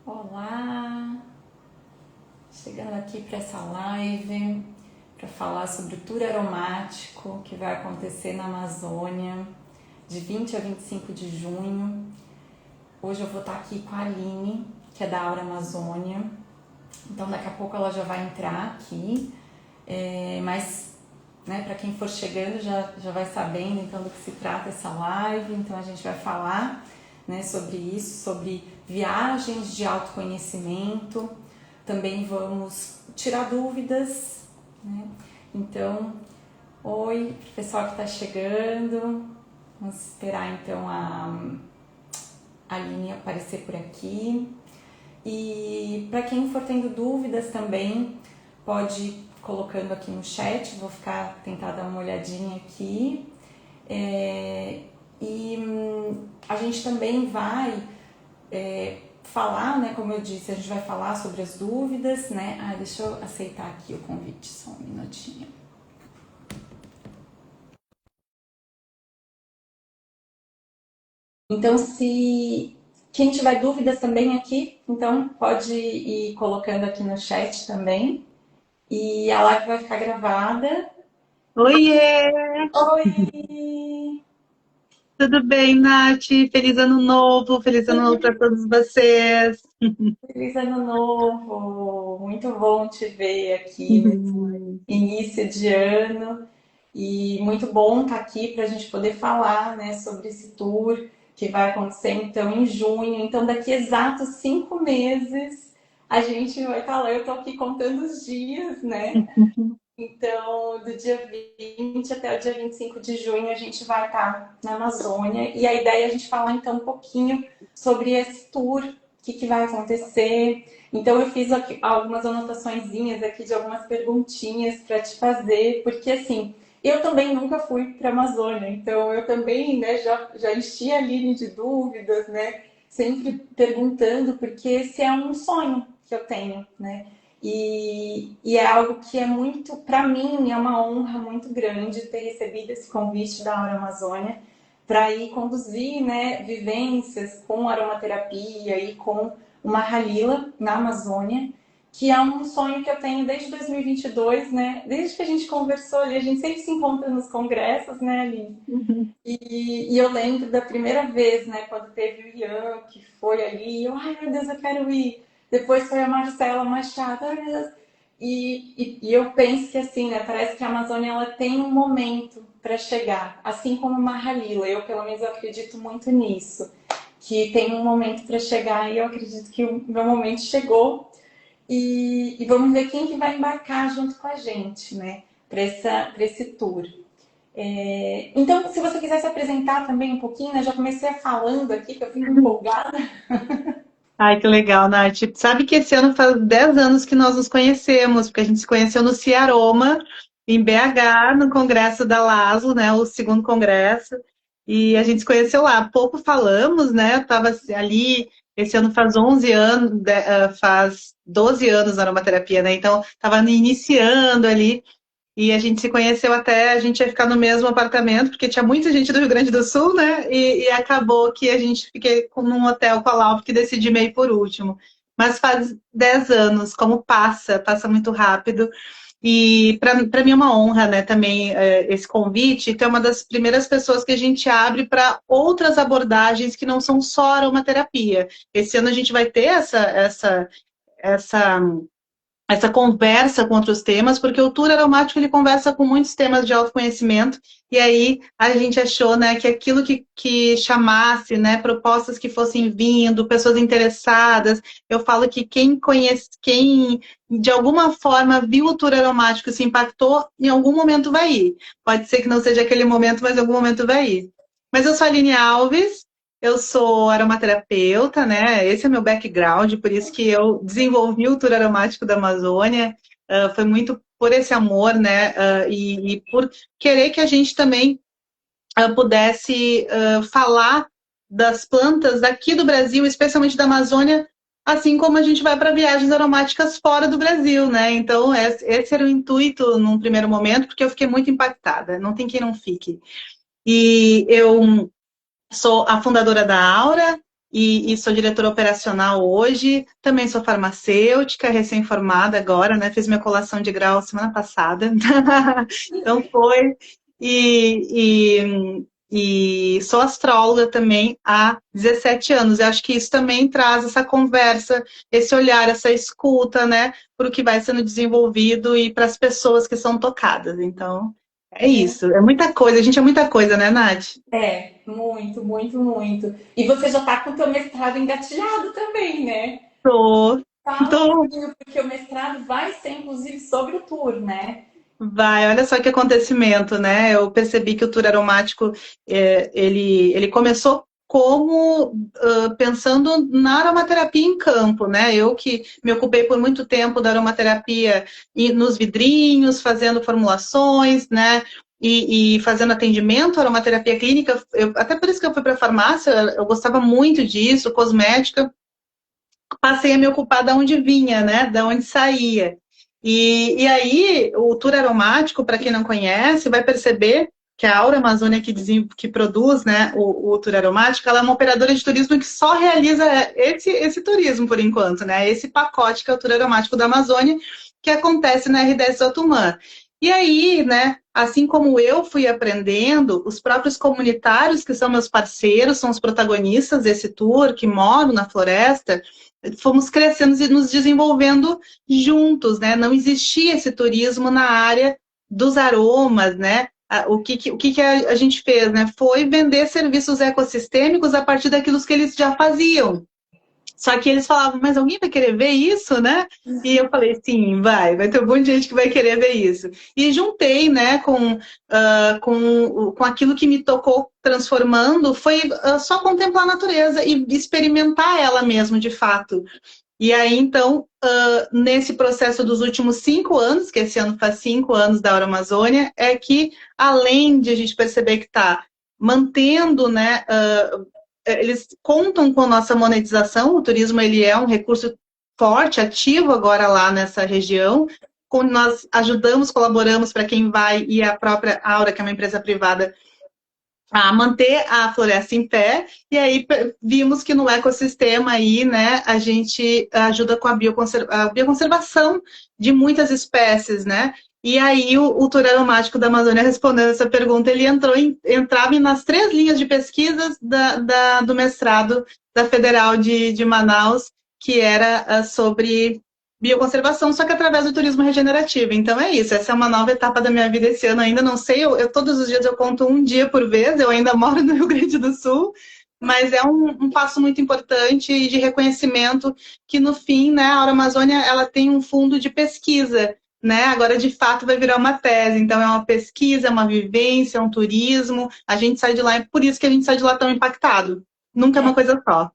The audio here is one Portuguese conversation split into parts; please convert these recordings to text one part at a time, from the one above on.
Olá, chegando aqui para essa live para falar sobre o tour aromático que vai acontecer na Amazônia de 20 a 25 de junho. Hoje eu vou estar aqui com a Aline, que é da Aura Amazônia, então daqui a pouco ela já vai entrar aqui, mas né, para quem for chegando já vai sabendo então do que se trata essa live. Então a gente vai falar, né, sobre isso, sobre viagens de autoconhecimento. Também vamos tirar dúvidas, né? Então, oi, pessoal que está chegando. Vamos esperar então a Aline aparecer por aqui. E para quem for tendo dúvidas também, pode ir colocando aqui no chat, vou tentar dar uma olhadinha aqui. A gente também vai falar, né, como eu disse, a gente vai falar sobre as dúvidas, né? Deixa eu aceitar aqui o convite, só um minutinho. Então, se quem tiver dúvidas também aqui, então pode ir colocando aqui no chat também. E a live vai ficar gravada. Oiê, Oi! tudo bem, Nath? Feliz ano novo para todos vocês. Feliz ano novo! Muito bom te ver aqui nesse início de ano. E muito bom estar aqui para a gente poder falar, né, sobre esse tour que vai acontecer então em junho. Então, daqui a exatos 5 meses, a gente vai estar lá. Eu estou aqui contando os dias, né? Então, do dia 20 até o dia 25 de junho, a gente vai estar na Amazônia. E a ideia é a gente falar então um pouquinho sobre esse tour, o que vai acontecer. Então, eu fiz aqui algumas anotaçõezinhas aqui de algumas perguntinhas para te fazer, porque assim, eu também nunca fui para a Amazônia, então eu também, né, já enchi a Aline de dúvidas, né, sempre perguntando, porque esse é um sonho que eu tenho, né, e é algo que é muito, para mim, é uma honra muito grande ter recebido esse convite da Aura Amazônia para ir conduzir, né, vivências com aromaterapia e com uma Halila na Amazônia, que é um sonho que eu tenho desde 2022, né? Desde que a gente conversou ali, a gente sempre se encontra nos congressos, né, Aline? E eu lembro da primeira vez, né, quando teve o Ian, que foi ali, eu, ai meu Deus, eu quero ir. Depois foi a Marcela Machado, ai meu Deus. E eu penso que assim, né, parece que a Amazônia ela tem um momento para chegar, assim como Mahalila. Eu, pelo menos, eu acredito muito nisso, que tem um momento para chegar e eu acredito que o meu momento chegou. E vamos ver quem que vai embarcar junto com a gente, né, para esse tour. Então, se você quiser se apresentar também um pouquinho, né? Já comecei falando aqui, que eu fico empolgada. Ai, que legal, Nath. Sabe que esse ano faz 10 anos que nós nos conhecemos, porque a gente se conheceu no Ciaroma, em BH, no congresso da LASO, né, o segundo congresso, e a gente se conheceu lá. Pouco falamos, né, eu estava ali, esse ano faz 11 anos, faz 12 anos na aromaterapia, né, então estava iniciando ali. E a gente se conheceu até a gente ia ficar no mesmo apartamento, porque tinha muita gente do Rio Grande do Sul, né? E acabou que a gente fiquei num hotel com a Lau, porque decidi meio por último. Mas faz 10 anos, como passa muito rápido. E para mim é uma honra, né, também esse convite. Então, é uma das primeiras pessoas que a gente abre para outras abordagens que não são só aromaterapia. Esse ano a gente vai ter essa essa conversa com outros temas, porque o tour aromático ele conversa com muitos temas de autoconhecimento, e aí a gente achou, né, que aquilo que chamasse, né, propostas que fossem vindo, pessoas interessadas, eu falo que quem conhece, quem de alguma forma viu o tour aromático, se impactou, em algum momento vai ir. Pode ser que não seja aquele momento, mas em algum momento vai ir. Mas eu sou a Aline Alves, eu sou aromaterapeuta, né? Esse é meu background, por isso que eu desenvolvi o tour aromático da Amazônia. Foi muito por esse amor, né? E por querer que a gente também pudesse falar das plantas daqui do Brasil, especialmente da Amazônia, assim como a gente vai para viagens aromáticas fora do Brasil, né? Então, esse era o intuito num primeiro momento, porque eu fiquei muito impactada. Não tem quem não fique. E eu sou a fundadora da Aura, e sou diretora operacional hoje. Também sou farmacêutica, recém-formada agora, né? Fiz minha colação de grau semana passada. Então foi. E sou astróloga também há 17 anos. Eu acho que isso também traz essa conversa, esse olhar, essa escuta, né, para o que vai sendo desenvolvido e para as pessoas que são tocadas. Então, é isso. É muita coisa. A gente é muita coisa, né, Nath? É, muito, muito, muito. E você já está com o teu mestrado engatilhado também, né? Tô, Fala um tô. pouquinho, porque o mestrado vai ser, inclusive, sobre o tour, né? Vai, olha só que acontecimento, né? Eu percebi que o tour aromático, ele começou como pensando na aromaterapia em campo, né? Eu que me ocupei por muito tempo da aromaterapia nos vidrinhos, fazendo formulações, né? E fazendo atendimento, aromaterapia clínica, até por isso que eu fui para a farmácia, eu gostava muito disso, cosmética, passei a me ocupar da onde vinha, né? Da onde saía. E aí, o tour aromático, para quem não conhece, vai perceber que a Aura Amazônia que produz, né, o tour aromático, ela é uma operadora de turismo que só realiza esse turismo por enquanto, né? Esse pacote que é o tour aromático da Amazônia, que acontece na R10 Otumã. E aí, né, assim como eu fui aprendendo, os próprios comunitários, que são meus parceiros, são os protagonistas desse tour, que moram na floresta, fomos crescendo e nos desenvolvendo juntos, né? Não existia esse turismo na área dos aromas, né? O que a gente fez, né? Foi vender serviços ecossistêmicos a partir daquilo que eles já faziam. Só que eles falavam, mas alguém vai querer ver isso, né? E eu falei, sim, vai ter um monte de gente que vai querer ver isso. E juntei, né, com aquilo que me tocou transformando, foi só contemplar a natureza e experimentar ela mesmo, de fato. E aí, então, nesse processo dos últimos 5 anos, que esse ano faz 5 anos da Aura Amazônia, é que, além de a gente perceber que está mantendo, né, eles contam com a nossa monetização, o turismo ele é um recurso forte, ativo agora lá nessa região, nós ajudamos, colaboramos para quem vai, e a própria Aura, que é uma empresa privada, a manter a floresta em pé, e aí vimos que no ecossistema aí, né, a gente ajuda com a bioconservação de muitas espécies, né? E aí o tour aromático da Amazônia, respondendo essa pergunta, ele entrava nas 3 linhas de pesquisas do mestrado da Federal de Manaus, que era sobre bioconservação, só que através do turismo regenerativo. Então é isso, essa é uma nova etapa da minha vida esse ano. Ainda não sei, todos os dias eu conto um dia por vez, eu ainda moro no Rio Grande do Sul, mas é um passo muito importante de reconhecimento que no fim, né, a Aura Amazônia, ela tem um fundo de pesquisa, né? Agora de fato vai virar uma tese, então é uma pesquisa, é uma vivência, é um turismo, a gente sai de lá, é por isso que a gente sai de lá tão impactado. Nunca é uma coisa só.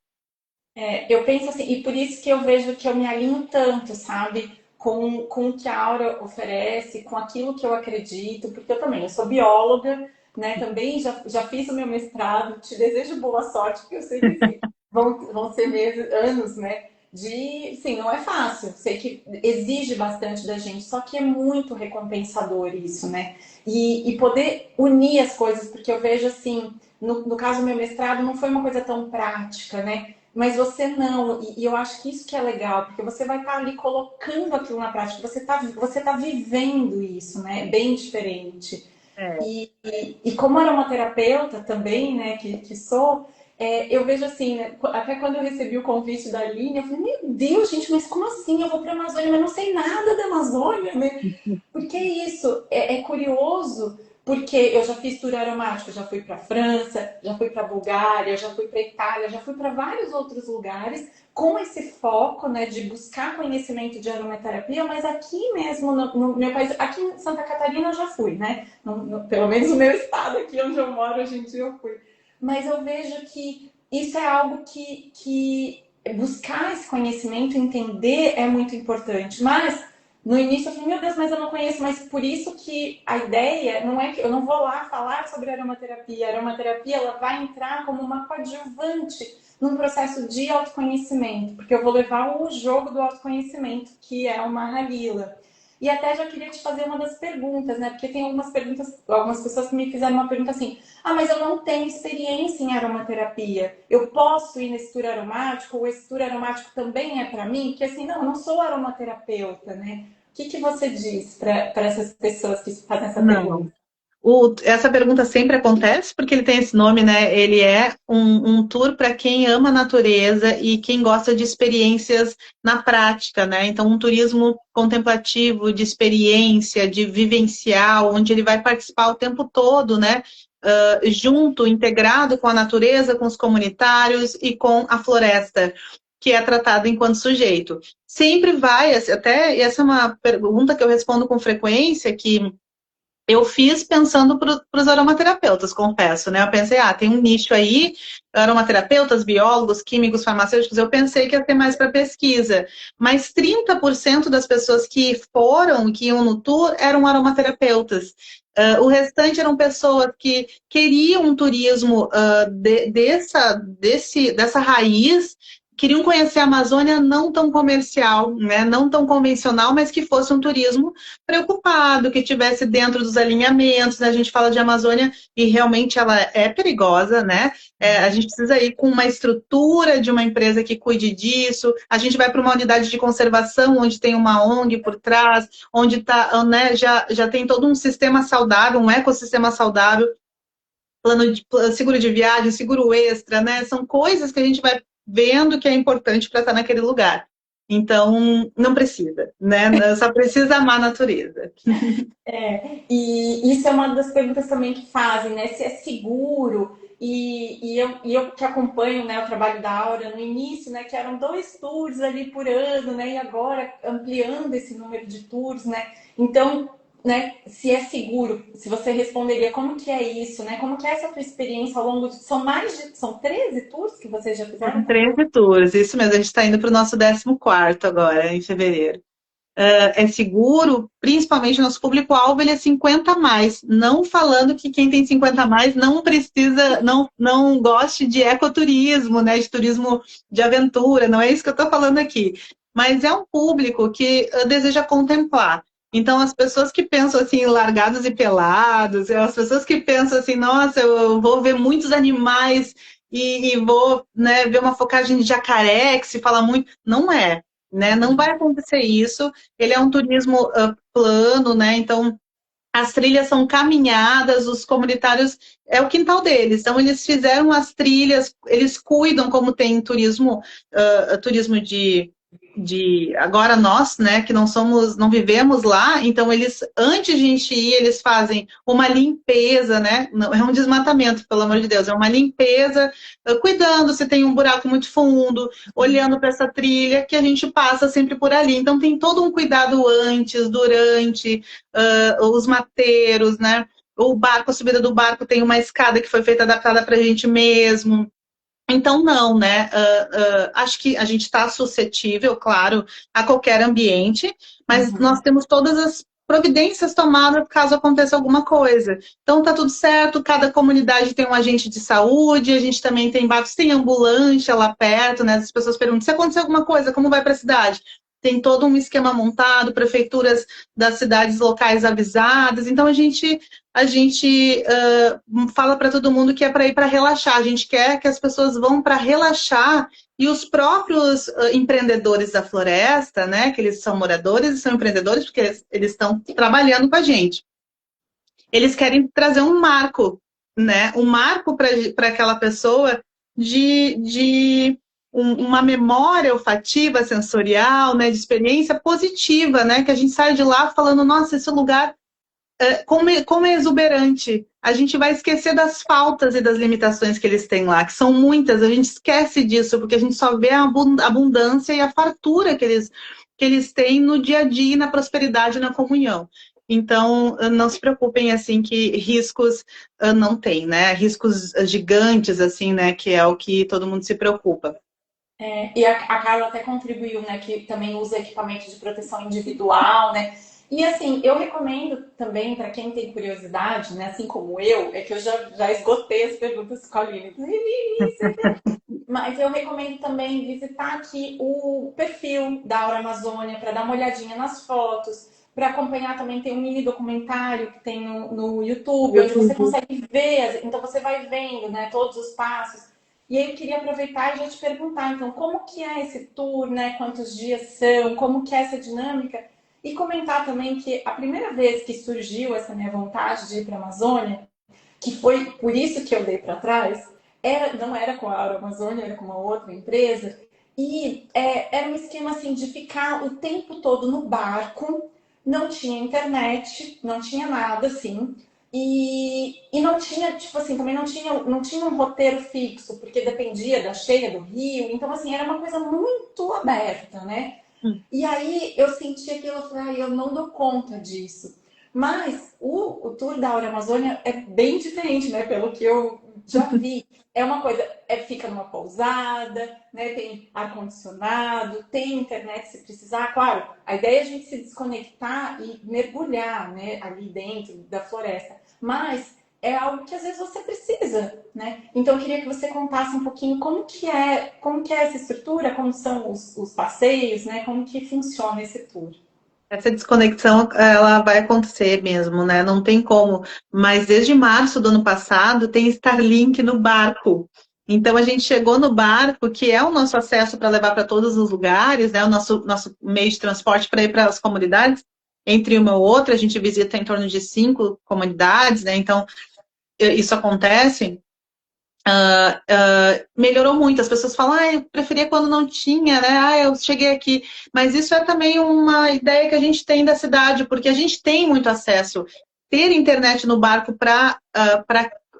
Eu penso assim, e por isso que eu vejo que eu me alinho tanto, sabe? Com o que a Aura oferece, com aquilo que eu acredito, porque eu sou bióloga, né? Também já fiz o meu mestrado, te desejo boa sorte, porque eu sei que assim, vão ser meses, anos, né? Sim, não é fácil, sei que exige bastante da gente, só que é muito recompensador isso, né? E poder unir as coisas, porque eu vejo assim, no caso do meu mestrado, não foi uma coisa tão prática, né? Mas você não, e eu acho que isso que é legal, porque você vai estar ali colocando aquilo na prática, você tá vivendo isso, né? É bem diferente. É. E como aromaterapeuta também, né, que sou, eu vejo assim, né, até quando eu recebi o convite da Aline, eu falei, meu Deus, gente, mas como assim? Eu vou para a Amazônia, mas não sei nada da Amazônia, né? Porque isso é curioso, porque eu já fiz tour aromático, já fui para França, já fui para Bulgária, já fui para Itália, já fui para vários outros lugares com esse foco, né, de buscar conhecimento de aromaterapia, mas aqui mesmo no meu país, aqui em Santa Catarina eu já fui, né? Pelo menos no meu estado aqui onde eu moro hoje em dia eu fui. Mas eu vejo que isso é algo que buscar esse conhecimento, entender é muito importante. Mas no início eu falei, meu Deus, mas eu não conheço, mas por isso que a ideia não é que eu não vou lá falar sobre aromaterapia. A aromaterapia ela vai entrar como uma coadjuvante num processo de autoconhecimento, porque eu vou levar o jogo do autoconhecimento, que é uma Halila. E até já queria te fazer uma das perguntas, né? Porque tem algumas perguntas, algumas pessoas que me fizeram uma pergunta assim: ah, mas eu não tenho experiência em aromaterapia. Eu posso ir nesse tour aromático? Ou esse tour aromático também é para mim? Porque assim, não, eu não sou aromaterapeuta, né? O que, que você diz para essas pessoas que fazem essa pergunta? Não. Essa pergunta sempre acontece porque ele tem esse nome, né? Ele é um tour para quem ama a natureza e quem gosta de experiências na prática, né? Então, um turismo contemplativo, de experiência, de vivencial, onde ele vai participar o tempo todo, né? Junto, integrado com a natureza, com os comunitários e com a floresta, que é tratada enquanto sujeito. Sempre vai, até essa é uma pergunta que eu respondo com frequência, que eu fiz pensando para os aromaterapeutas, confesso, né? Eu pensei, tem um nicho aí, aromaterapeutas, biólogos, químicos, farmacêuticos, eu pensei que ia ter mais para pesquisa. Mas 30% das pessoas que foram, que iam no tour, eram aromaterapeutas. O restante eram pessoas que queriam um turismo dessa raiz, queriam conhecer a Amazônia não tão comercial, né? Não tão convencional, mas que fosse um turismo preocupado, que tivesse dentro dos alinhamentos, né? A gente fala de Amazônia e realmente ela é perigosa, né? A gente precisa ir com uma estrutura de uma empresa que cuide disso. A gente vai para uma unidade de conservação onde tem uma ONG por trás, onde tá, né, já tem todo um sistema saudável, um ecossistema saudável, seguro de viagem, seguro extra, né? São coisas que a gente vai vendo que é importante para estar naquele lugar. Então, não precisa, né? Só precisa amar a natureza. E isso é uma das perguntas também que fazem, né? Se é seguro. E eu que acompanho, né, o trabalho da Aura no início, né, que eram 2 tours ali por ano, né, e agora ampliando esse número de tours, né? Então, né, se é seguro, se você responderia como que é isso, né? Como que é essa tua experiência ao longo de... São 13 tours que vocês já fizeram? São 13 tours, isso mesmo. A gente está indo para o nosso 14º agora, em fevereiro. É seguro, principalmente nosso público-alvo, ele é 50 a mais. Não falando que quem tem 50 a mais não precisa, não goste de ecoturismo, né, de turismo de aventura, não é isso que eu estou falando aqui. Mas é um público que deseja contemplar. Então, as pessoas que pensam assim, largados e pelados, as pessoas que pensam assim, nossa, eu vou ver muitos animais e vou, né, ver uma focagem de jacaré, que se fala muito, não é, né? Não vai acontecer isso. Ele é um turismo plano, né? Então, as trilhas são caminhadas, os comunitários é o quintal deles. Então, eles fizeram as trilhas, eles cuidam como tem turismo, turismo de agora nós, né, que não somos, não vivemos lá, então eles, antes de a gente ir, eles fazem uma limpeza, né? Não é um desmatamento, pelo amor de Deus, é uma limpeza, cuidando se tem um buraco muito fundo, olhando para essa trilha que a gente passa sempre por ali. Então tem todo um cuidado antes, durante, os mateiros, né? O barco, a subida do barco tem uma escada que foi feita adaptada para a gente mesmo. Então, não, né? Acho que a gente está suscetível, claro, a qualquer ambiente, mas nós temos todas as providências tomadas caso aconteça alguma coisa. Então, tá tudo certo, cada comunidade tem um agente de saúde, a gente também tem barcos, tem ambulância lá perto, né? As pessoas perguntam, se acontecer alguma coisa, como vai para a cidade? Tem todo um esquema montado, prefeituras das cidades locais avisadas, então a gente fala para todo mundo que é para ir para relaxar. A gente quer que as pessoas vão para relaxar e os próprios empreendedores da floresta, né, que eles são moradores e são empreendedores porque eles estão trabalhando com a gente. Eles querem trazer um marco, né, um marco para aquela pessoa de uma memória olfativa, sensorial, né, de experiência positiva, né, que a gente sai de lá falando, nossa, esse lugar como é exuberante. A gente vai esquecer das faltas e das limitações que eles têm lá, que são muitas. A gente esquece disso, porque a gente só vê a abundância e a fartura que eles têm no dia a dia, na prosperidade e na comunhão. Então, não se preocupem, assim, que riscos não tem, né? Riscos gigantes, assim, né? Que é o que todo mundo se preocupa. E a Carla até contribuiu, né, que também usa equipamento de proteção individual, né? E assim, eu recomendo também para quem tem curiosidade, né, assim como eu, é que eu já esgotei as perguntas com a Aline. Mas eu recomendo também visitar aqui o perfil da Aura Amazônia para dar uma olhadinha nas fotos, para acompanhar também tem um mini documentário que tem no YouTube, onde você YouTube. consegue ver, então você vai vendo, né, todos os passos. E aí eu queria aproveitar e já te perguntar, então, como que é esse tour, né? Quantos dias são, como que é essa dinâmica? E comentar também que a primeira vez que surgiu essa minha vontade de ir para a Amazônia, que foi por isso que eu dei para trás, não era com a Amazônia, era com uma outra empresa, e era um esquema assim de ficar o tempo todo no barco, não tinha internet, não tinha nada assim, e não tinha, tipo assim, também não tinha um roteiro fixo, porque dependia da cheia do rio, então assim, era uma coisa muito aberta, né? E aí eu senti aquilo, eu falei, eu não dou conta disso. Mas o tour da Aura Amazônia é bem diferente, né? Pelo que eu já vi. É uma coisa, fica numa pousada, né? Tem ar-condicionado, tem internet se precisar. Claro, a ideia é a gente se desconectar e mergulhar, né? Ali dentro da floresta. Mas é algo que às vezes você precisa, né? Então eu queria que você contasse um pouquinho como que é essa estrutura, como são os passeios, né? Como que funciona esse tour. Essa desconexão, ela vai acontecer mesmo, né? Não tem como. Mas desde março do ano passado tem Starlink no barco. Então a gente chegou no barco, que é o nosso acesso para levar para todos os lugares, né? O nosso meio de transporte para ir para as comunidades. Entre uma ou outra, a gente visita em torno de 5 comunidades, né? Então isso acontece. Melhorou muito. As pessoas falam, eu preferia quando não tinha, né? Eu cheguei aqui. Mas isso é também uma ideia que a gente tem da cidade, porque a gente tem muito acesso. Ter internet no barco para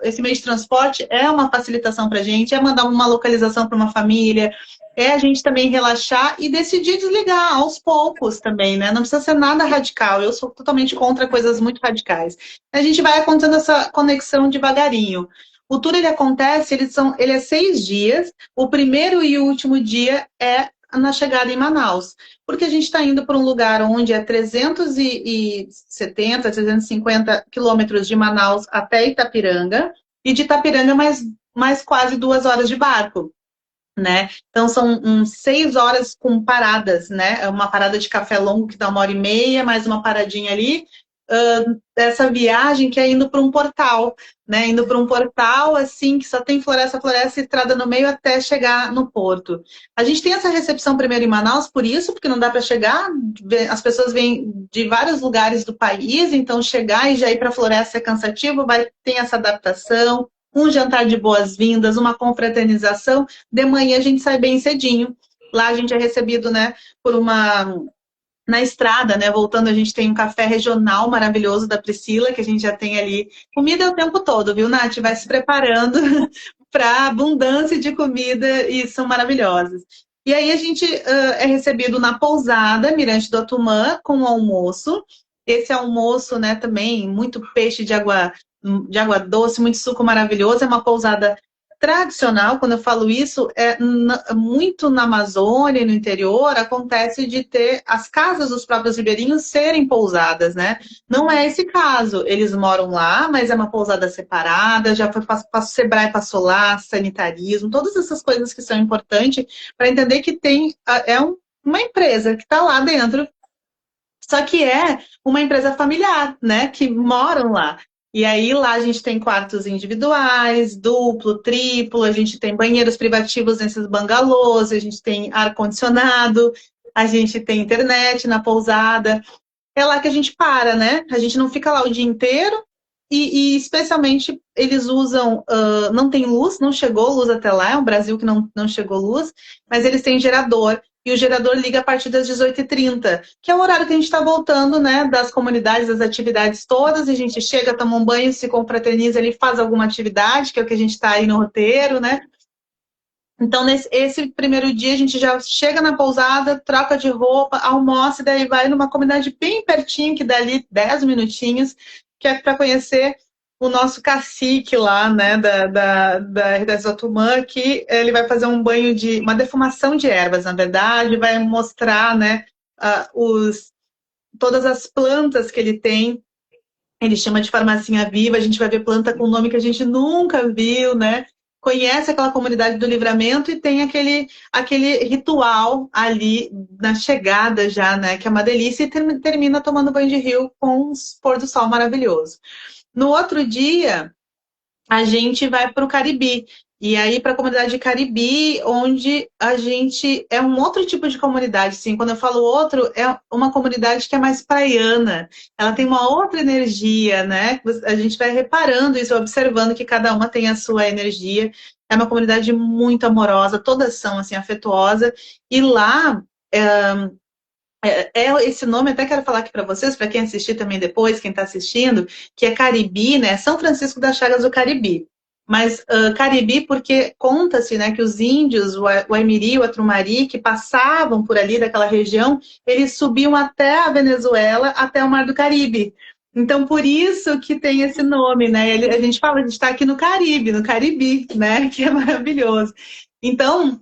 esse meio de transporte é uma facilitação para a gente, é mandar uma localização para uma família, é a gente também relaxar e decidir desligar aos poucos também, né? Não precisa ser nada radical. Eu sou totalmente contra coisas muito radicais. A gente vai acontecendo essa conexão devagarinho. O tour ele acontece, ele é 6 dias. O primeiro e o último dia é na chegada em Manaus, porque a gente está indo para um lugar onde é 370, 350 quilômetros de Manaus até Itapiranga, e de Itapiranga mais quase 2 horas de barco. Né? Então são 6 horas com paradas, né? É uma parada de café longo que dá 1 hora e meia, mais uma paradinha ali. Essa viagem que é indo para um portal, né? Indo para um portal assim que só tem floresta, floresta, estrada no meio até chegar no porto. A gente tem essa recepção primeiro em Manaus por isso, porque não dá para chegar. As pessoas vêm de vários lugares do país, então chegar e já ir para a floresta é cansativo, vai ter essa adaptação. Um jantar de boas-vindas, uma confraternização. De manhã a gente sai bem cedinho. Lá a gente é recebido, né, por uma na estrada, né? Voltando, a gente tem um café regional maravilhoso da Priscila, que a gente já tem ali. Comida o tempo todo, viu, Nath? Vai se preparando para abundância de comida e são maravilhosas. E aí a gente é recebido na pousada Mirante do Otumã com o almoço. Esse almoço, né, também muito peixe de água doce, muito suco maravilhoso. É uma pousada tradicional. Quando eu falo isso, muito na Amazônia, no interior, acontece de ter as casas dos próprios ribeirinhos serem pousadas, né? Não é esse caso. Eles moram lá, mas é uma pousada separada, já foi para o Sebrae, passou lá, sanitarismo, todas essas coisas que são importantes para entender que uma empresa que está lá dentro, só que é uma empresa familiar, né? Que moram lá. E aí lá a gente tem quartos individuais, duplo, triplo, a gente tem banheiros privativos nesses bangalôs, a gente tem ar-condicionado, a gente tem internet na pousada. É lá que a gente para, né? A gente não fica lá o dia inteiro e especialmente eles usam, não tem luz, não chegou luz até lá, é um Brasil que não chegou luz, mas eles têm gerador. E o gerador liga a partir das 18h30, que é o horário que a gente está voltando, né, das comunidades, das atividades todas, e a gente chega, toma um banho, se confraterniza ali, faz alguma atividade, que é o que a gente está aí no roteiro, né? Então, esse primeiro dia, a gente já chega na pousada, troca de roupa, almoça, e daí vai numa comunidade bem pertinho, que dá ali 10 minutinhos, que é para conhecer o nosso cacique lá, né, da RDS Otumã, que ele vai fazer um banho uma defumação de ervas, na verdade, vai mostrar, né, todas as plantas que ele tem. Ele chama de farmacinha viva, a gente vai ver planta com nome que a gente nunca viu, né? conhece aquela comunidade do Livramento e tem aquele ritual ali na chegada já, né? Que é uma delícia e termina tomando banho de rio com um pôr do sol maravilhoso. No outro dia, a gente vai para o Caribe. E aí, para a comunidade de Caribe, onde a gente é um outro tipo de comunidade, sim. Quando eu falo outro, é uma comunidade que é mais praiana. Ela tem uma outra energia, né? A gente vai reparando isso, observando que cada uma tem a sua energia. É uma comunidade muito amorosa, todas são assim afetuosas. E lá esse nome, até quero falar aqui para vocês, para quem assistir também depois, quem está assistindo, que é Caribe, né? São Francisco das Chagas do Caribe. Mas Caribe porque conta-se, né, que os índios, o Aimiri, o Atrumari, que passavam por ali daquela região, eles subiam até a Venezuela, até o Mar do Caribe. Então, por isso que tem esse nome, né? A gente fala, a gente está aqui no Caribe, no Caribe, né? Que é maravilhoso. Então,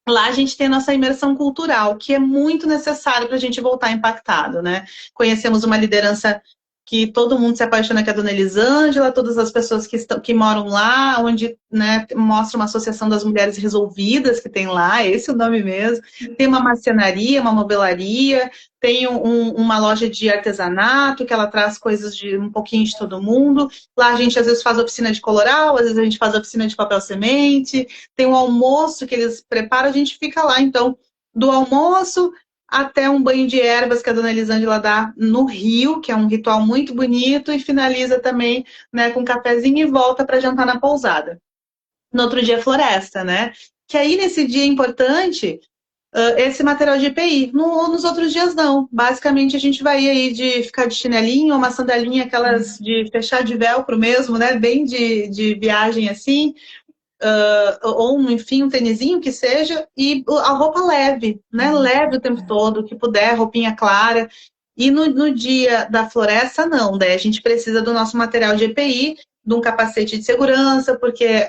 lá a gente tem a nossa imersão cultural, que é muito necessário para a gente voltar impactado, né? Conhecemos uma liderança que todo mundo se apaixona, que é a Dona Elisângela, todas as pessoas que moram lá, onde, né, mostra uma associação das mulheres resolvidas que tem lá, esse é o nome mesmo. Tem uma marcenaria, uma modelaria, tem uma loja de artesanato, que ela traz coisas de um pouquinho de todo mundo. Lá a gente às vezes faz oficina de coloral, às vezes a gente faz oficina de papel semente, tem um almoço que eles preparam, a gente fica lá. Então, do almoço até um banho de ervas que a Dona Elisângela dá no rio, que é um ritual muito bonito, e finaliza também, né, com um cafezinho e volta para jantar na pousada. No outro dia, floresta, né? Que aí, nesse dia importante, esse material de EPI. Nos outros dias, não. Basicamente, a gente vai aí de ficar de chinelinho, uma sandalinha, aquelas de fechar de velcro mesmo, né? Bem de viagem assim, ou enfim, um tênisinho que seja, e a roupa leve, né? Leve o tempo todo, que puder, roupinha clara. E no dia da floresta, não, daí a gente precisa do nosso material de EPI, de um capacete de segurança, porque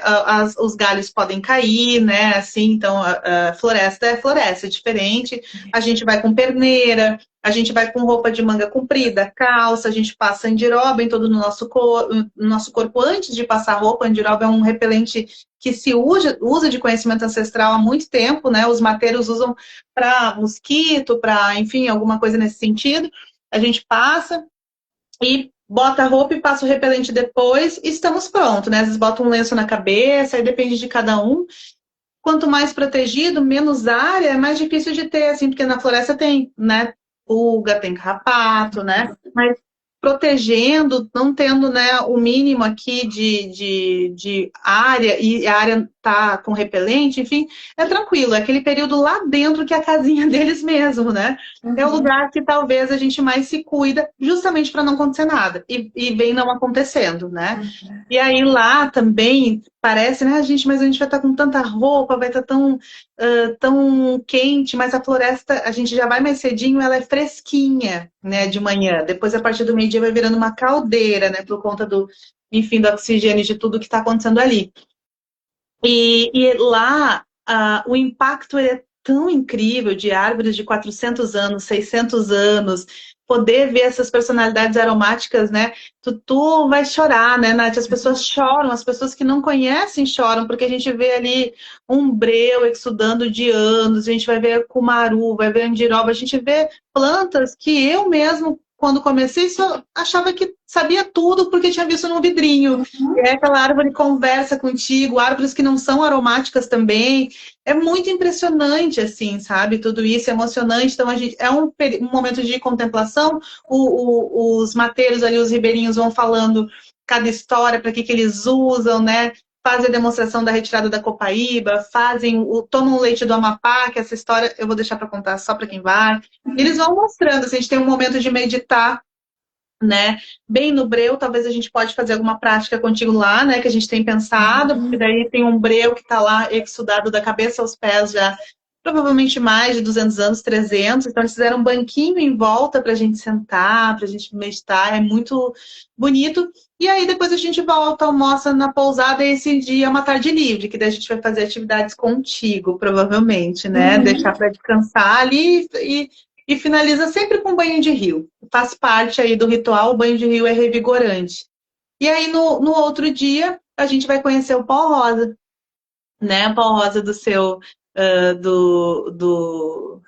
os galhos podem cair, né? Assim, então a floresta é floresta, é diferente. A gente vai com perneira, a gente vai com roupa de manga comprida, calça, a gente passa andiroba em todo o nosso corpo antes de passar roupa. Andiroba é um repelente que se usa de conhecimento ancestral há muito tempo, né? Os mateiros usam para mosquito, para, enfim, alguma coisa nesse sentido. A gente passa e bota a roupa e passa o repelente depois e estamos prontos, né? Às vezes bota um lenço na cabeça, aí depende de cada um. Quanto mais protegido, menos área, é mais difícil de ter, assim, porque na floresta tem, né? Pulga, tem carrapato, né? Mas protegendo, não tendo, né, o mínimo aqui de área, e a área tá com repelente, enfim, é tranquilo. É aquele período lá dentro que é a casinha deles mesmo, né? É o lugar que talvez a gente mais se cuida, justamente para não acontecer nada. E vem não acontecendo, né? E aí lá também parece, né, gente, mas a gente vai estar com tanta roupa, vai estar tão quente, mas a floresta, a gente já vai mais cedinho, ela é fresquinha, né, de manhã. Depois, a partir do meio-dia, vai virando uma caldeira, né, por conta enfim, do oxigênio, de tudo que está acontecendo ali. E lá, o impacto é tão incrível, de árvores de 400 anos, 600 anos, poder ver essas personalidades aromáticas, né? Tu vai chorar, né, Nath? As pessoas choram, as pessoas que não conhecem choram, porque a gente vê ali um breu exudando de anos, a gente vai ver cumaru, vai ver andiroba, a gente vê plantas que eu mesmo, quando comecei, só achava que sabia tudo porque tinha visto num vidrinho. E aí aquela árvore conversa contigo, árvores que não são aromáticas também. É muito impressionante, assim, sabe? Tudo isso é emocionante. Então, a gente, é um momento de contemplação. Os mateiros ali, os ribeirinhos vão falando cada história, para que eles usam, né? Fazem a demonstração da retirada da copaíba, tomam o leite do Amapá, que essa história eu vou deixar para contar só para quem vai. Eles vão mostrando, assim, a gente tem um momento de meditar, né? Bem no breu, talvez a gente pode fazer alguma prática contigo lá, né? Que a gente tem pensado, porque daí tem um breu que está lá exudado da cabeça aos pés já, provavelmente mais de 200 anos, 300. Então eles fizeram um banquinho em volta para a gente sentar, para a gente meditar, é muito bonito. E aí depois a gente volta, almoça na pousada, e esse dia é uma tarde livre, que daí a gente vai fazer atividades contigo, provavelmente, né? Deixar para descansar ali e finaliza sempre com banho de rio. Faz parte aí do ritual, o banho de rio é revigorante. E aí, no outro dia, a gente vai conhecer o pó rosa. né? A Pau Rosa do seu, ah, do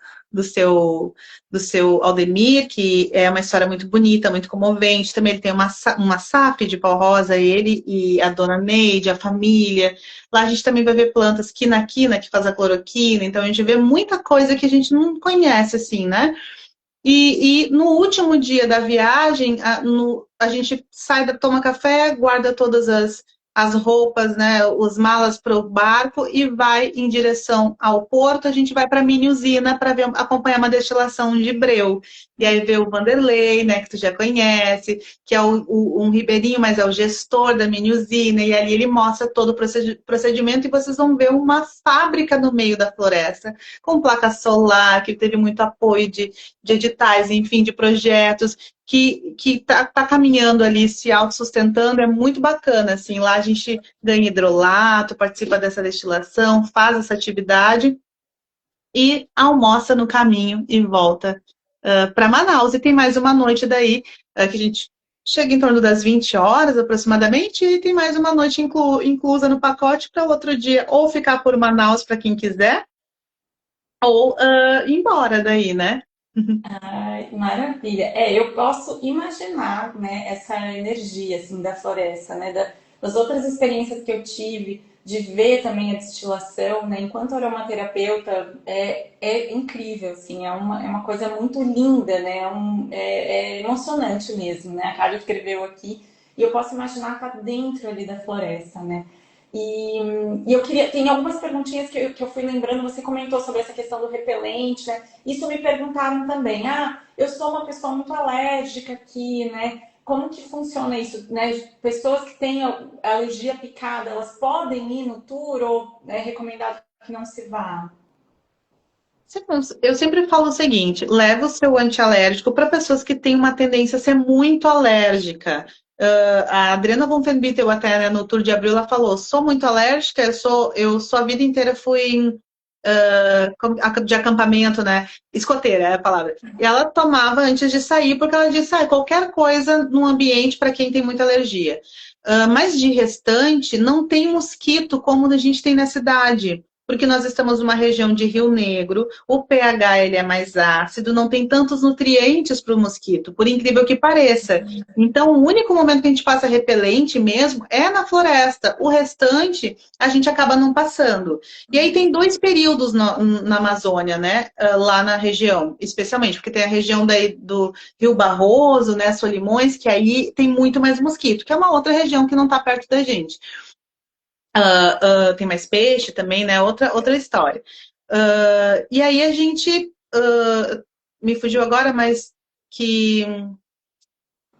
seu, do seu Aldemir, que é uma história muito bonita, muito comovente. Também ele tem uma SAF de Pau Rosa, ele e a dona Neide, a família. Lá a gente também vai ver plantas quina-quina, que faz a cloroquina. Então a gente vê muita coisa que a gente não conhece, assim, né? E no último dia da viagem, a gente sai, toma café, guarda todas as roupas, né, os malas para o barco e vai em direção ao porto. A gente vai para a mini usina para acompanhar uma destilação de breu. E aí vê o Vanderlei, né, que tu já conhece, que é um ribeirinho, mas é o gestor da mini usina. E ali ele mostra todo o procedimento e vocês vão ver uma fábrica no meio da floresta, com placa solar, que teve muito apoio de editais, enfim, de projetos que tá caminhando ali, se autossustentando, é muito bacana, assim, lá a gente ganha hidrolato, participa dessa destilação, faz essa atividade e almoça no caminho e volta para Manaus. E tem mais uma noite daí, que a gente chega em torno das 20 horas aproximadamente, e tem mais uma noite inclusa no pacote para outro dia ou ficar por Manaus para quem quiser, ou ir embora daí, né? Ai, maravilha. É, eu posso imaginar, né, essa energia assim da floresta, né, das outras experiências que eu tive de ver também a destilação, né, enquanto aromaterapeuta é incrível, assim, é uma coisa muito linda, né, é emocionante mesmo, né. A Carla escreveu aqui e eu posso imaginar estar dentro ali da floresta, né. E, e eu queria, tem algumas perguntinhas que eu fui lembrando, você comentou sobre essa questão do repelente, né? Isso me perguntaram também. Ah, eu sou uma pessoa muito alérgica aqui, né? Como que funciona isso, né? Pessoas que têm alergia picada, elas podem ir no tour ou é recomendado que não se vá? Eu sempre falo o seguinte: leva o seu antialérgico para pessoas que têm uma tendência a ser muito alérgica. A Adriana von Fenbittel, até né, no Tour de Abril, ela falou: sou muito alérgica, eu sou a vida inteira fui de acampamento, né? Escoteira é a palavra. E ela tomava antes de sair, porque ela disse: qualquer coisa no ambiente para quem tem muita alergia. Mas de restante, não tem mosquito como a gente tem na cidade. Porque nós estamos numa região de Rio Negro, o pH ele é mais ácido, não tem tantos nutrientes para o mosquito, por incrível que pareça. Então, o único momento que a gente passa repelente mesmo é na floresta. O restante, a gente acaba não passando. E aí tem dois períodos na Amazônia, né? Lá na região, especialmente, porque tem a região daí do Rio Barroso, né? Solimões, que aí tem muito mais mosquito, que é uma outra região que não está perto da gente. Tem mais peixe também, né? Outra história. E aí a gente me fugiu agora, mas que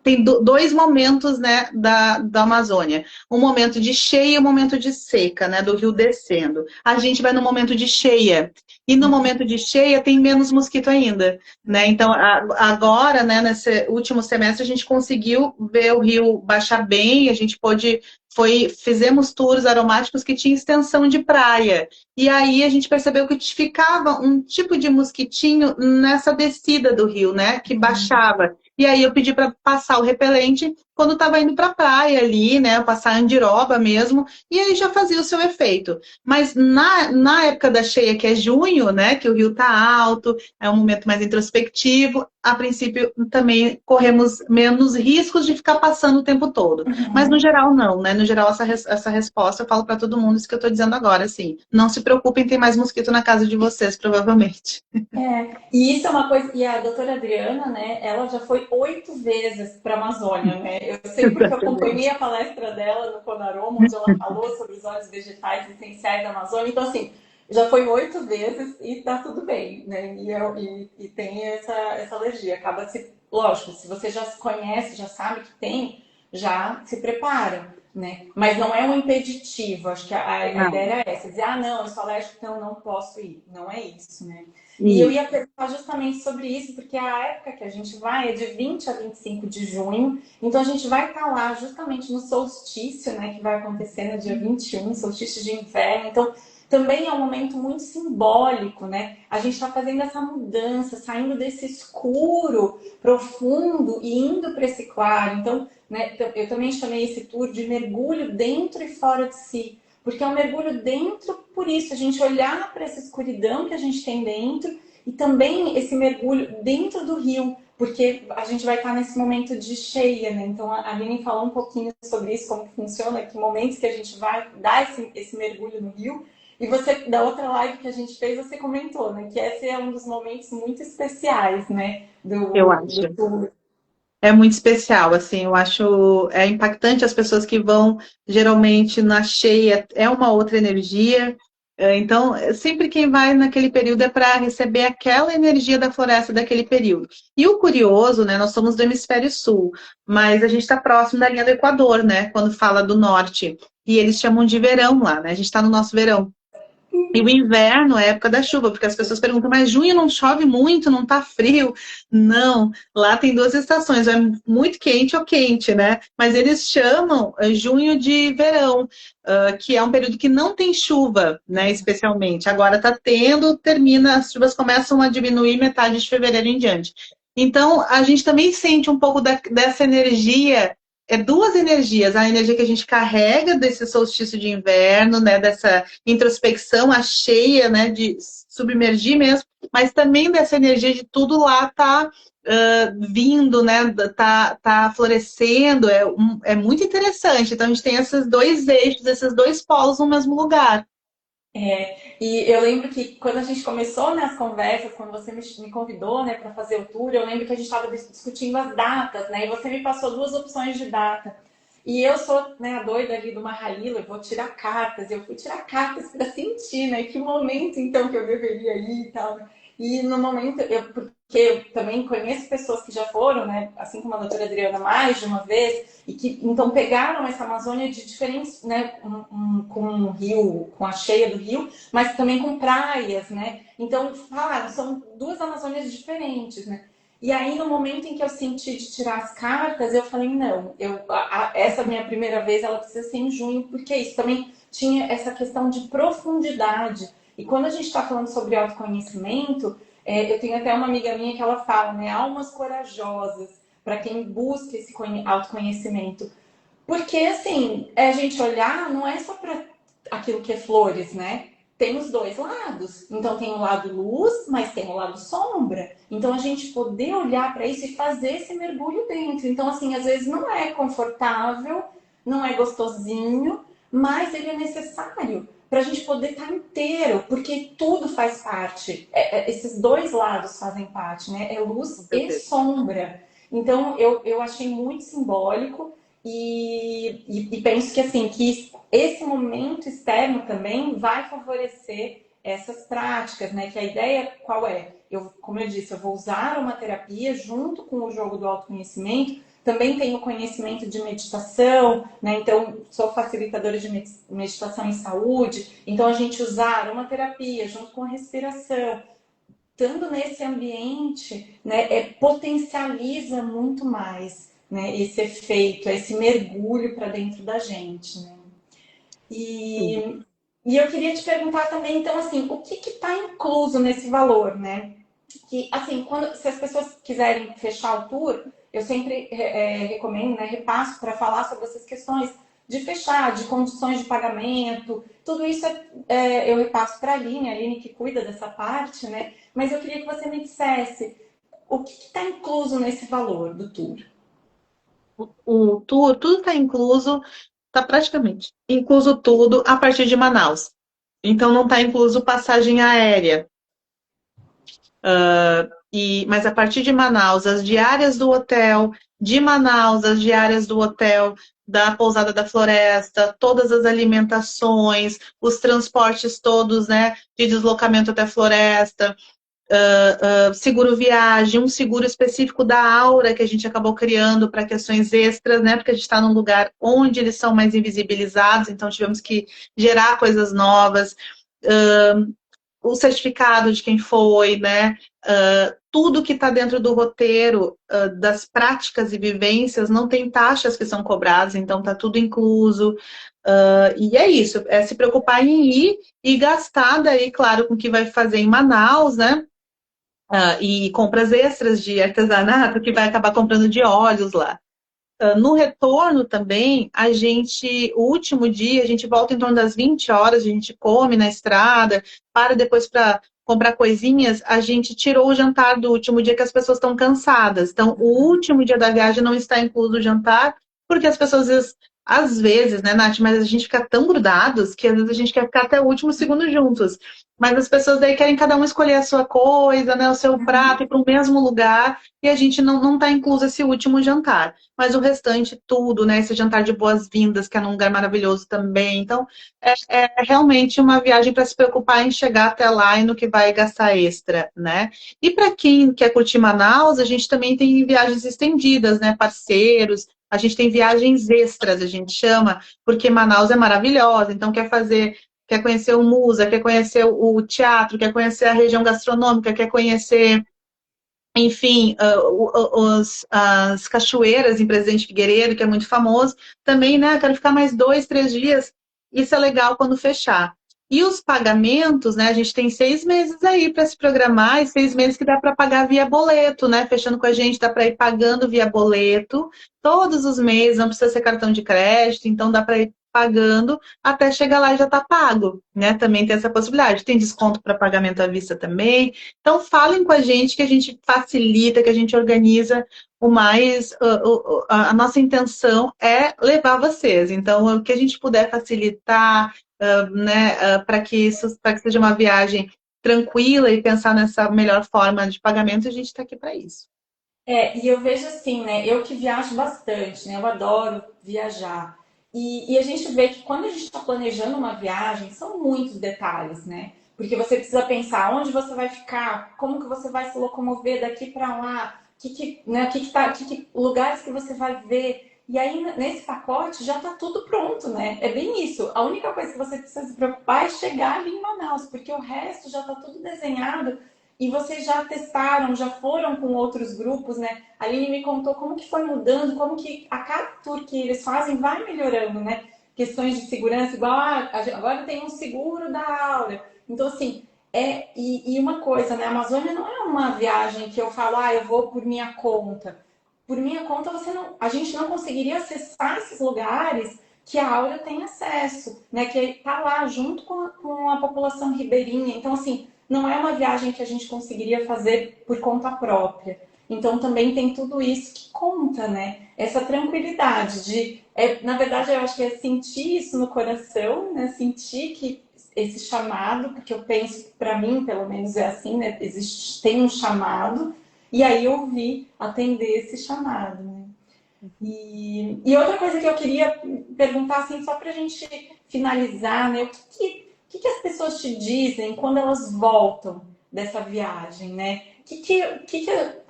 tem dois momentos, né, da Amazônia. Um momento de cheia e um momento de seca, né, do rio descendo. A gente vai no momento de cheia. E no momento de cheia tem menos mosquito ainda, né? Então, agora, né, nesse último semestre, a gente conseguiu ver o rio baixar bem, a gente fizemos tours aromáticos que tinham extensão de praia. E aí a gente percebeu que ficava um tipo de mosquitinho nessa descida do rio, né, que baixava. E aí eu pedi para passar o repelente quando estava indo para a praia ali, né? Passar andiroba mesmo, e aí já fazia o seu efeito. Mas na época da cheia, que é junho, né? Que o rio está alto, é um momento mais introspectivo, a princípio também corremos menos riscos de ficar passando o tempo todo. Mas no geral, não, né? No geral, essa resposta eu falo para todo mundo isso que eu estou dizendo agora, assim. Não se preocupem, tem mais mosquito na casa de vocês, provavelmente. E isso é uma coisa. E a doutora Adriana, né? Ela já foi 8 vezes para a Amazônia, né? Eu sei porque eu acompanhei a palestra dela no Conaroma, onde ela falou sobre os óleos vegetais essenciais da Amazônia. Então, assim, já foi 8 vezes e tá tudo bem, né? E tem essa alergia. Acaba se. Lógico, se você já se conhece, já sabe que tem, já se prepara. Né? Mas não é um impeditivo, acho que a Não. ideia era essa, dizer, não, eu sou alérgico, então não posso ir. Não é isso, né? E eu Isso. ia perguntar justamente sobre isso, porque a época que a gente vai é de 20 a 25 de junho, então a gente vai estar lá justamente no solstício, né, que vai acontecer no dia 21, solstício de inverno, então também é um momento muito simbólico, né? A gente está fazendo essa mudança, saindo desse escuro profundo e indo para esse claro. Então, né, eu também chamei esse tour de mergulho dentro e fora de si, porque é um mergulho dentro, por isso, a gente olhar para essa escuridão que a gente tem dentro e também esse mergulho dentro do rio, porque a gente vai estar nesse momento de cheia, né? Então a Aline falou um pouquinho sobre isso, como funciona, que momentos que a gente vai dar esse mergulho no rio. E você, da outra live que a gente fez, você comentou, né? Que esse é um dos momentos muito especiais, né? Eu Do acho. tour. É muito especial, assim, eu acho impactante as pessoas que vão geralmente na cheia, é uma outra energia. Então, sempre quem vai naquele período é para receber aquela energia da floresta daquele período. E o curioso, né, nós somos do hemisfério sul, mas a gente está próximo da linha do Equador, né, quando fala do norte. E eles chamam de verão lá, né? A gente está no nosso verão. E o inverno é a época da chuva, porque as pessoas perguntam, mas junho não chove muito, não tá frio? Não, lá tem duas estações, é muito quente ou quente, né? Mas eles chamam junho de verão, que é um período que não tem chuva, né? Especialmente. Agora tá tendo, termina, as chuvas começam a diminuir metade de fevereiro em diante. Então, a gente também sente um pouco dessa energia duas energias, a energia que a gente carrega desse solstício de inverno, né, dessa introspecção, a cheia, né, de submergir mesmo, mas também dessa energia de tudo lá tá vindo, né, tá florescendo, é muito interessante. Então a gente tem esses dois eixos, esses dois polos no mesmo lugar. E eu lembro que quando a gente começou nas conversas, quando você me convidou, né, para fazer o tour, eu lembro que a gente estava discutindo as datas, né, e você me passou duas opções de data. E eu sou, né, a doida ali do Mahaíla, eu vou tirar cartas. Eu fui tirar cartas para sentir, né, que momento então que eu deveria ir e tal. E no momento, porque eu também conheço pessoas que já foram, né, assim como a doutora Adriana, mais de uma vez, e que então pegaram essa Amazônia de diferentes, né, com um rio, com a cheia do rio, mas também com praias, né? Então falaram, são duas Amazônias diferentes, né? E aí no momento em que eu senti de tirar as cartas, eu falei não, essa minha primeira vez ela precisa ser em junho, porque isso também tinha essa questão de profundidade. E quando a gente está falando sobre autoconhecimento, eu tenho até uma amiga minha que ela fala, né, almas corajosas para quem busca esse autoconhecimento. Porque, assim, a gente olhar não é só para aquilo que é flores, né? Tem os dois lados. Então, tem o lado luz, mas tem o lado sombra. Então, a gente poder olhar para isso e fazer esse mergulho dentro. Então, assim, às vezes não é confortável, não é gostosinho, mas ele é necessário para a gente poder estar inteiro, porque tudo faz parte. Esses dois lados fazem parte, né? É Com luz e certeza. sombra. Então, eu achei muito simbólico e penso que assim que esse momento externo também vai favorecer essas práticas, né? Que a ideia qual é? Como eu disse, eu vou usar uma terapia junto com o jogo do autoconhecimento. Também tenho conhecimento de meditação, né? Então sou facilitadora de meditação em saúde. Então a gente usar uma terapia junto com a respiração, estando nesse ambiente, né, potencializa muito mais, né, esse efeito, esse mergulho para dentro da gente, né? Sim. E, e eu queria te perguntar também, então, assim, o que está incluso nesse valor, né? Que, assim, se as pessoas quiserem fechar o tour, eu sempre recomendo, né, repasso para falar sobre essas questões de fechar, de condições de pagamento, tudo isso eu repasso para a Aline que cuida dessa parte, né? Mas eu queria que você me dissesse o que está incluso nesse valor do tour. O tour, tudo está incluso, está praticamente incluso tudo a partir de Manaus. Então não está incluso passagem aérea. Mas a partir de Manaus, as diárias do hotel, de Manaus, as diárias do hotel, da Pousada da Floresta, todas as alimentações, os transportes todos, né, de deslocamento até a floresta, seguro viagem, um seguro específico da Aura que a gente acabou criando para questões extras, né? Porque a gente está num lugar onde eles são mais invisibilizados, então tivemos que gerar coisas novas. O certificado de quem foi, né? Tudo que está dentro do roteiro das práticas e vivências, não tem taxas que são cobradas, então está tudo incluso. E é isso, é se preocupar em ir e gastar daí, claro, com o que vai fazer em Manaus, né? E compras extras de artesanato que vai acabar comprando de óleos lá. No retorno também, o último dia, a gente volta em torno das 20 horas, a gente come na estrada, para depois para comprar coisinhas, a gente tirou o jantar do último dia que as pessoas estão cansadas. Então, o último dia da viagem não está incluso o jantar, porque as pessoas às vezes, né, Nath, mas a gente fica tão grudados que às vezes a gente quer ficar até o último segundo juntos. Mas as pessoas daí querem cada um escolher a sua coisa, né, o seu prato, ir para o mesmo lugar, e a gente não está incluso esse último jantar. Mas o restante, tudo, né, esse jantar de boas-vindas, que é num lugar maravilhoso também. Então, é realmente uma viagem para se preocupar em chegar até lá e no que vai gastar extra, né? E para quem quer curtir Manaus, a gente também tem viagens estendidas, né? Parceiros, a gente tem viagens extras, a gente chama, porque Manaus é maravilhosa, então quer conhecer o Musa, quer conhecer o teatro, quer conhecer a região gastronômica, quer conhecer, enfim, as cachoeiras em Presidente Figueiredo, que é muito famoso. Também, né, quero ficar mais 2, 3 dias. Isso é legal quando fechar. E os pagamentos, né? A gente tem 6 meses aí para se programar, e 6 meses que dá para pagar via boleto, né? Fechando com a gente, dá para ir pagando via boleto todos os meses, não precisa ser cartão de crédito, então dá para ir pagando até chegar lá e já está pago, né? Também tem essa possibilidade. Tem desconto para pagamento à vista também. Então, falem com a gente que a gente facilita, que a gente organiza o mais. A nossa intenção é levar vocês. Então, o que a gente puder facilitar, né, para que seja uma viagem tranquila e pensar nessa melhor forma de pagamento, a gente está aqui para isso. E eu vejo assim, né? Eu que viajo bastante, né? Eu adoro viajar. E a gente vê que quando a gente está planejando uma viagem, são muitos detalhes, né? Porque você precisa pensar onde você vai ficar, como que você vai se locomover daqui para lá, né, lugares que você vai ver. E aí, nesse pacote, já está tudo pronto, né? É bem isso. A única coisa que você precisa se preocupar é chegar ali em Manaus, porque o resto já está tudo desenhado e vocês já testaram, já foram com outros grupos, né? A Aline me contou como que foi mudando, como que a cada tour que eles fazem vai melhorando, né? Questões de segurança, igual agora tem um seguro da Aura. Então, assim, e uma coisa, né? A Amazônia não é uma viagem que eu falo, eu vou por minha conta. Por minha conta, a gente não conseguiria acessar esses lugares que a Aura tem acesso, né? Que está lá junto com a população ribeirinha. Então, assim, não é uma viagem que a gente conseguiria fazer por conta própria. Então também tem tudo isso que conta, né? Essa tranquilidade na verdade, eu acho que é sentir isso no coração, né? Sentir que esse chamado, porque eu penso, para mim, pelo menos é assim, né? Tem um chamado, e aí eu vi atender esse chamado, né? E outra coisa que eu queria perguntar, assim, só para a gente finalizar, né? O que as pessoas te dizem quando elas voltam dessa viagem, né? O que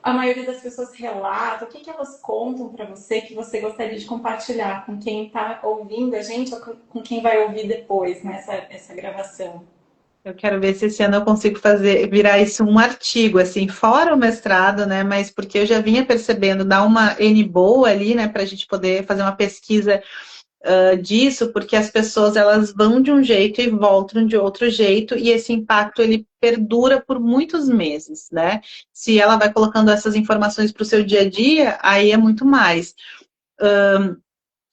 a maioria das pessoas relata? O que elas contam para você que você gostaria de compartilhar com quem está ouvindo a gente ou com quem vai ouvir depois, né, essa gravação? Eu quero ver se esse ano eu consigo virar isso um artigo, assim, fora o mestrado, né? Mas porque eu já vinha percebendo, dar uma N boa ali, né, para a gente poder fazer uma pesquisa disso, porque as pessoas elas vão de um jeito e voltam de outro jeito, e esse impacto ele perdura por muitos meses, né? Se ela vai colocando essas informações para o seu dia a dia, aí é muito mais.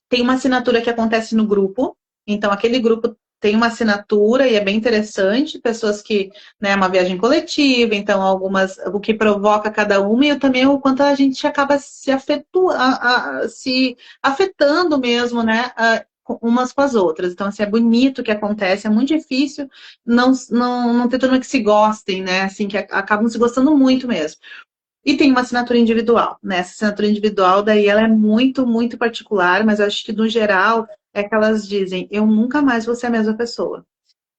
Tem uma assinatura que acontece no grupo, então aquele grupo tem uma assinatura e é bem interessante, pessoas que, né, uma viagem coletiva, então algumas, o que provoca cada uma e também o quanto a gente acaba se afetando mesmo, né, umas com as outras. Então, assim, é bonito o que acontece, é muito difícil não ter turma que se gostem, né, assim, que acabam se gostando muito mesmo. E tem uma assinatura individual, né? Essa assinatura individual, daí ela é muito, muito particular, mas eu acho que no geral é que elas dizem, eu nunca mais vou ser a mesma pessoa.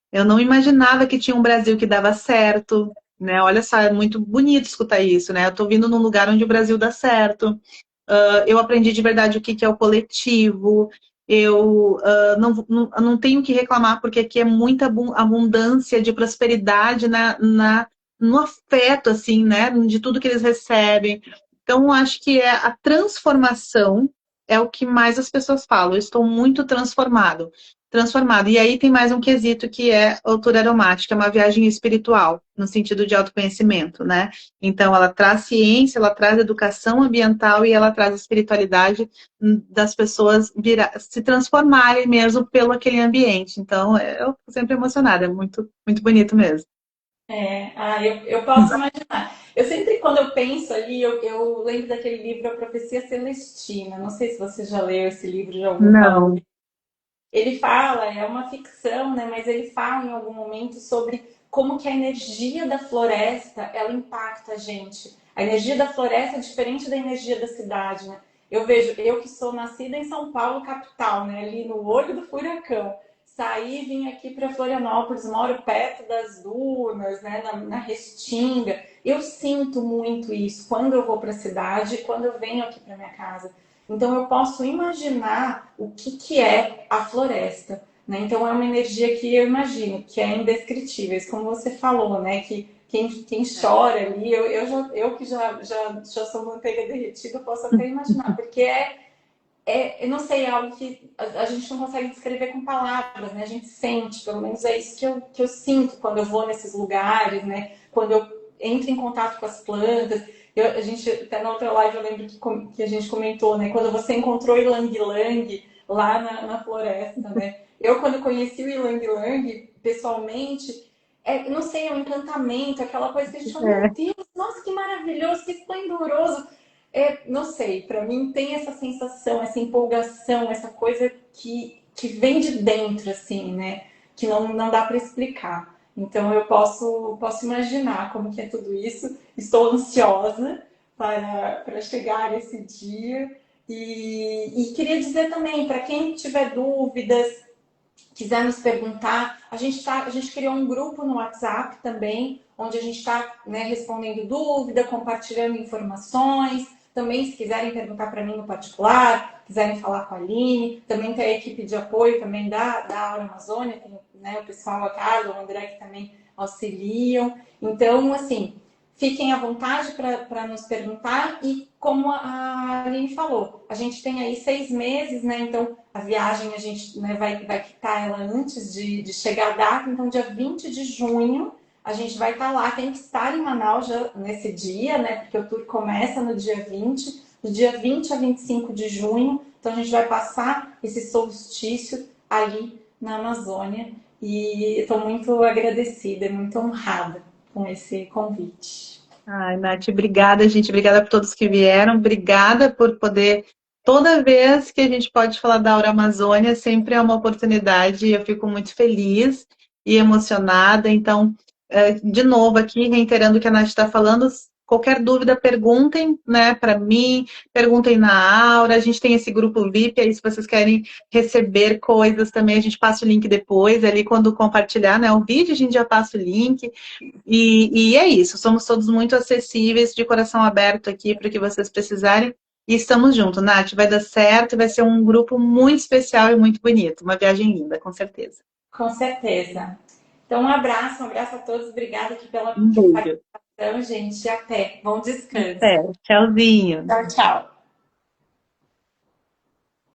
Eu não imaginava que tinha um Brasil que dava certo, né? Olha só, é muito bonito escutar isso, né? Eu tô vindo num lugar onde o Brasil dá certo. Eu aprendi de verdade o que que é o coletivo. Eu não tenho que reclamar, porque aqui é muita abundância de prosperidade no afeto, assim, né? De tudo que eles recebem. Então, eu acho que a transformação é o que mais as pessoas falam. Eu estou muito transformado. transformado. E aí tem mais um quesito que é a Tour Aromática, é uma viagem espiritual, no sentido de autoconhecimento, né? Então ela traz ciência, ela traz educação ambiental e ela traz espiritualidade das pessoas se transformarem mesmo pelo aquele ambiente. Então eu fico sempre emocionada, é muito, muito bonito mesmo. Eu posso imaginar. Eu sempre, quando eu penso ali, eu lembro daquele livro A Profecia Celestina. Não sei se você já leu esse livro, já ouviu falar. Não. Ele fala, é uma ficção, né? Mas ele fala em algum momento sobre como que a energia da floresta, ela impacta a gente. A energia da floresta é diferente da energia da cidade, né? Eu vejo, eu que sou nascida em São Paulo, capital, né? Ali no olho do furacão. Saí e vim aqui para Florianópolis, moro perto das dunas, né? Na Restinga. Eu sinto muito isso quando eu vou para a cidade e quando eu venho aqui para minha casa. Então eu posso imaginar o que é a floresta, né? Então é uma energia que eu imagino que é indescritível, isso como você falou, né? Que quem chora ali, eu que já sou manteiga derretida, eu posso até imaginar, porque eu não sei, é algo que a gente não consegue descrever com palavras, né? A gente sente, pelo menos é isso que eu sinto quando eu vou nesses lugares, né? Quando eu entro em contato com as plantas. A gente, até na outra live, eu lembro que a gente comentou, né? Quando você encontrou Ylang Ylang lá na floresta, né? Eu, quando conheci o Ylang Ylang, pessoalmente, não sei, é um encantamento, aquela coisa que a gente fala, meu Deus, nossa, que maravilhoso, que esplendoroso. Não sei, para mim tem essa sensação, essa empolgação, essa coisa que vem de dentro, assim, né? Que não dá para explicar. Então eu posso imaginar como que é tudo isso. Estou ansiosa para chegar esse dia. E queria dizer também, para quem tiver dúvidas, quiser nos perguntar, a gente criou um grupo no WhatsApp também, onde a gente está, né, respondendo dúvida, compartilhando informações. Também, se quiserem perguntar para mim no particular, quiserem falar com a Aline, também tem a equipe de apoio também da Aura Amazônia, tem, né, o pessoal, a Carla, o André, que também auxiliam. Então, assim, fiquem à vontade para nos perguntar. E como a Aline falou, a gente tem aí 6 meses, né? Então, a viagem a gente, né, vai quitar ela antes de chegar a data. Então, dia 20 de junho, a gente vai estar lá. Tem que estar em Manaus já nesse dia, né? Porque o tour começa no dia 20, do dia 20 a 25 de junho. Então, a gente vai passar esse solstício ali na Amazônia. E estou muito agradecida, muito honrada com esse convite. Ai, Nath, obrigada, gente. Obrigada por todos que vieram. Obrigada por poder. Toda vez que a gente pode falar da Aura Amazônia, sempre é uma oportunidade. Eu fico muito feliz e emocionada. Então, de novo, aqui, reiterando o que a Nath está falando, qualquer dúvida, perguntem, né, para mim, perguntem na Aura. A gente tem esse grupo VIP aí, se vocês querem receber coisas também, a gente passa o link depois, ali quando compartilhar, né, o vídeo, a gente já passa o link. E é isso, somos todos muito acessíveis, de coração aberto aqui para o que vocês precisarem. E estamos juntos, Nath, vai dar certo, vai ser um grupo muito especial e muito bonito. Uma viagem linda, com certeza. Com certeza. Então, um abraço a todos. Obrigada aqui pela Um beijo. participação, gente. E até. Bom descanso. Até. Tchauzinho. Tchau, tchau.